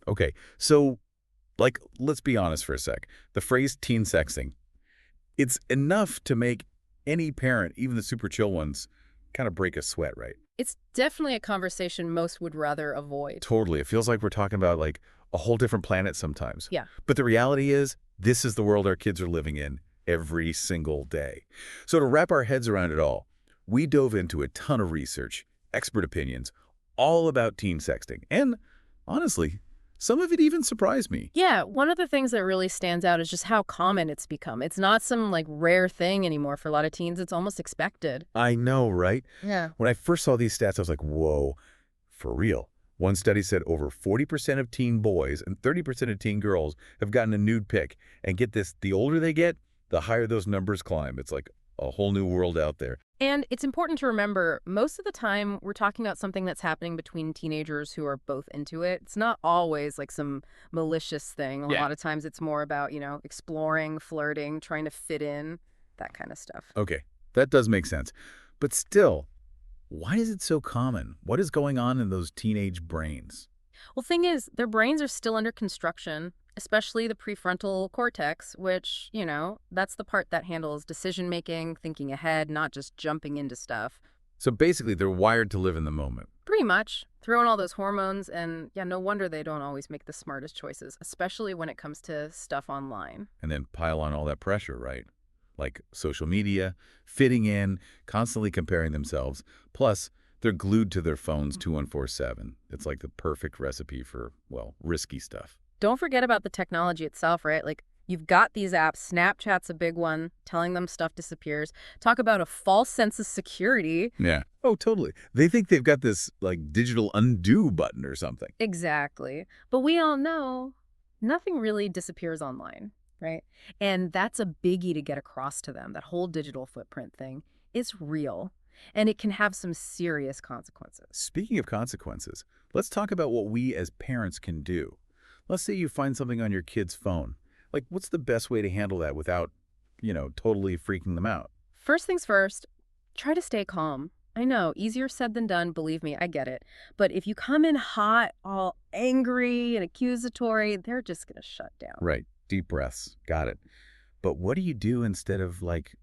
Okay, so, like, let's be honest for a sec. The phrase teen sexting, it's enough to make any parent, even the super chill ones, kind of break a sweat, right? It's definitely a conversation most would rather avoid. Totally. It feels like we're talking about, like, a whole different planet sometimes. Yeah. But the reality is, this is the world our kids are living in every single day. So to wrap our heads around it all, we dove into a ton of research, expert opinions, all about teen sexting. And honestly, some of it even surprised me. Yeah, one of the things that really stands out is just how common it's become. It's not some like rare thing anymore for a lot of teens. It's almost expected. I know, right? Yeah. When I first saw these stats, I was like, whoa, for real. One study said over 40% of teen boys and 30% of teen girls have gotten a nude pic. And get this, the older they get, the higher those numbers climb. It's like a whole new world out there. And it's important to remember, most of the time, we're talking about something that's happening between teenagers who are both into it. It's not always like some malicious thing. A Yeah. lot of times it's more about, exploring, flirting, trying to fit in, that kind of stuff. Okay, that does make sense. But still, why is it so common? What is going on in those teenage brains? Well, thing is, their brains are still under construction, especially the prefrontal cortex, which, that's the part that handles decision making, thinking ahead, not just jumping into stuff. So basically, they're wired to live in the moment. Pretty much. Throw in all those hormones, and yeah, no wonder they don't always make the smartest choices, especially when it comes to stuff online. And then pile on all that pressure, right? Like social media, fitting in, constantly comparing themselves. Plus, they're glued to their phones 21/7. It's like the perfect recipe for, well, risky stuff. Don't forget about the technology itself, right? Like, you've got these apps. Snapchat's a big one, telling them stuff disappears. Talk about a false sense of security. Yeah. Oh, totally. They think they've got this, like, digital undo button or something. Exactly. But we all know nothing really disappears online, right? And that's a biggie to get across to them. That whole digital footprint thing is real, and it can have some serious consequences. Speaking of consequences, let's talk about what we as parents can do. Let's say you find something on your kid's phone. Like, what's the best way to handle that without, totally freaking them out? First things first, try to stay calm. I know, easier said than done, believe me, I get it. But if you come in hot, all angry and accusatory, they're just going to shut down. Right. Deep breaths. Got it. But what do you do instead of, like,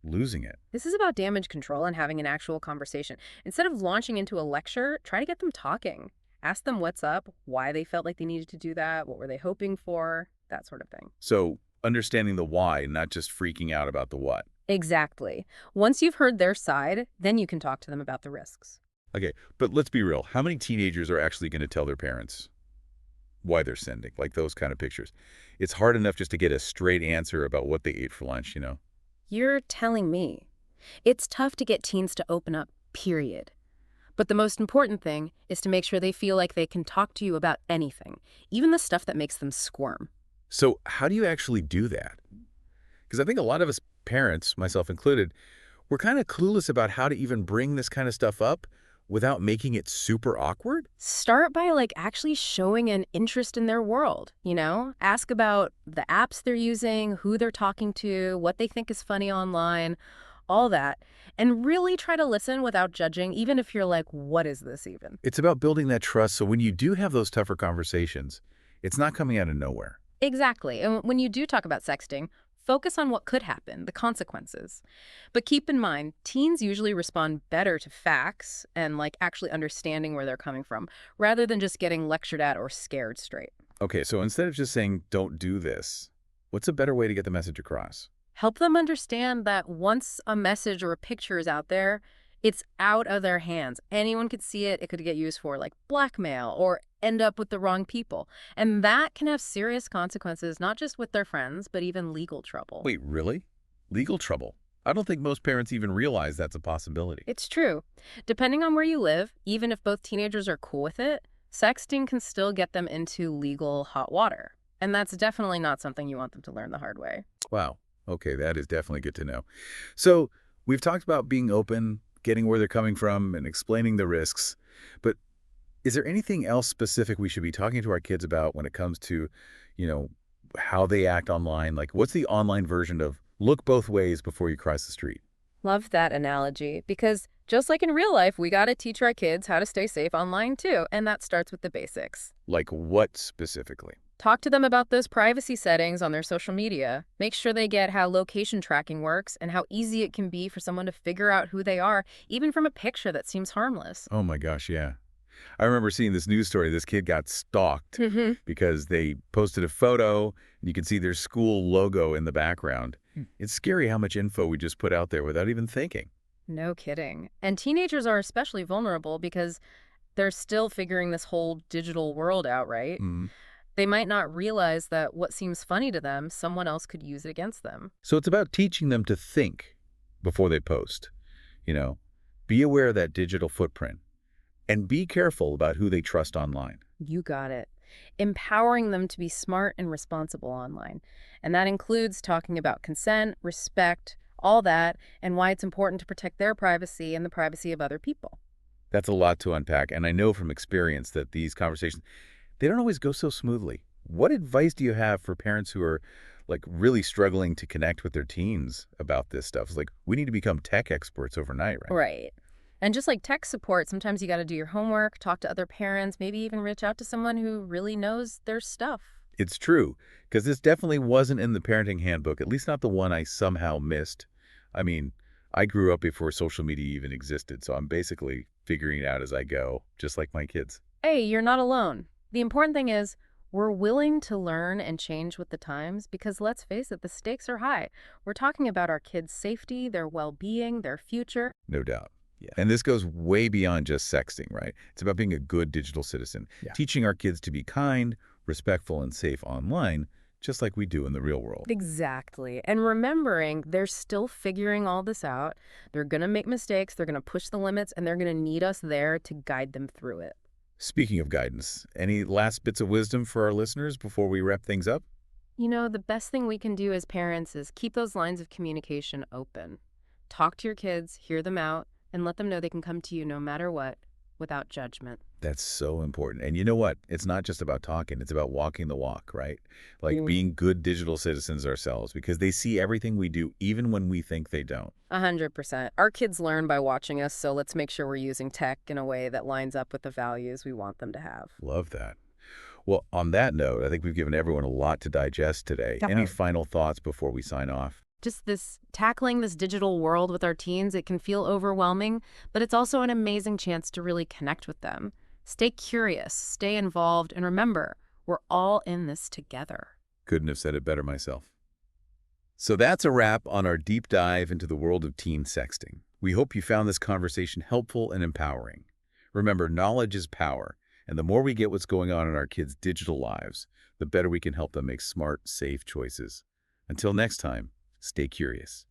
losing it? This is about damage control and having an actual conversation. Instead of launching into a lecture, try to get them talking. Ask them what's up, why they felt like they needed to do that, what were they hoping for, that sort of thing. So understanding the why, not just freaking out about the what. Exactly. Once you've heard their side, then you can talk to them about the risks. Okay, but let's be real. How many teenagers are actually going to tell their parents why they're sending, like those kind of pictures? It's hard enough just to get a straight answer about what they ate for lunch. You're telling me. It's tough to get teens to open up, period. But the most important thing is to make sure they feel like they can talk to you about anything, even the stuff that makes them squirm. So how do you actually do that? Because I think a lot of us parents, myself included, we're kind of clueless about how to even bring this kind of stuff up without making it super awkward. Start by actually showing an interest in their world. Ask about the apps they're using, who they're talking to, what they think is funny online, all that. And really try to listen without judging, even if you're like, what is this even? It's about building that trust so when you do have those tougher conversations, it's not coming out of nowhere. Exactly. And when you do talk about sexting, focus on what could happen, the consequences. But keep in mind, teens usually respond better to facts and actually understanding where they're coming from, rather than just getting lectured at or scared straight. Okay, so instead of just saying, don't do this, what's a better way to get the message across? Help them understand that once a message or a picture is out there, it's out of their hands. Anyone could see it. It could get used for blackmail or end up with the wrong people. And that can have serious consequences, not just with their friends, but even legal trouble. Wait, really? Legal trouble? I don't think most parents even realize that's a possibility. It's true. Depending on where you live, even if both teenagers are cool with it, sexting can still get them into legal hot water. And that's definitely not something you want them to learn the hard way. Wow. Okay, that is definitely good to know. So we've talked about being open, getting where they're coming from, and explaining the risks. But is there anything else specific we should be talking to our kids about when it comes to, how they act online? Like, what's the online version of look both ways before you cross the street? Love that analogy because just like in real life, we got to teach our kids how to stay safe online too, and that starts with the basics. Like what specifically? Talk to them about those privacy settings on their social media. Make sure they get how location tracking works and how easy it can be for someone to figure out who they are, even from a picture that seems harmless. Oh my gosh, yeah. I remember seeing this news story. This kid got stalked Hmm. because they posted a photo and you can see their school logo in the background. It's scary how much info we just put out there without even thinking. No kidding. And teenagers are especially vulnerable because they're still figuring this whole digital world out, right? Mm. They might not realize that what seems funny to them, someone else could use it against them. So it's about teaching them to think before they post. You know, be aware of that digital footprint and be careful about who they trust online. You got it. Empowering them to be smart and responsible online. And that includes talking about consent, respect, all that, and why it's important to protect their privacy and the privacy of other people. That's a lot to unpack, and I know from experience that these conversations, they don't always go so smoothly. What advice do you have for parents who are like really struggling to connect with their teens about this stuff? It's like we need to become tech experts overnight, right? Right. And just like tech support, sometimes you got to do your homework, talk to other parents, maybe even reach out to someone who really knows their stuff. It's true, because this definitely wasn't in the parenting handbook, at least not the one I somehow missed. I mean, I grew up before social media even existed, so I'm basically figuring it out as I go, just like my kids. Hey, you're not alone. The important thing is we're willing to learn and change with the times because let's face it, the stakes are high. We're talking about our kids' safety, their well-being, their future. No doubt. Yeah. And this goes way beyond just sexting, right? It's about being a good digital citizen, yeah, teaching our kids to be kind, respectful, and safe online, just like we do in the real world. Exactly. And remembering they're still figuring all this out. They're going to make mistakes, they're going to push the limits, and they're going to need us there to guide them through it. Speaking of guidance, any last bits of wisdom for our listeners before we wrap things up? You know, the best thing we can do as parents is keep those lines of communication open. Talk to your kids, hear them out, and let them know they can come to you no matter what, without judgment. That's so important. And you know what? It's not just about talking. It's about walking the walk, right? Like being good digital citizens ourselves because they see everything we do, even when we think they don't. 100%. Our kids learn by watching us, so let's make sure we're using tech in a way that lines up with the values we want them to have. Love that. Well, on that note, I think we've given everyone a lot to digest today. Any Definitely. final thoughts before we sign off? Just this tackling this digital world with our teens, it can feel overwhelming, but it's also an amazing chance to really connect with them. Stay curious, stay involved, and remember, we're all in this together. Couldn't have said it better myself. So that's a wrap on our deep dive into the world of teen sexting. We hope you found this conversation helpful and empowering. Remember, knowledge is power, and the more we get what's going on in our kids' digital lives, the better we can help them make smart, safe choices. Until next time, stay curious.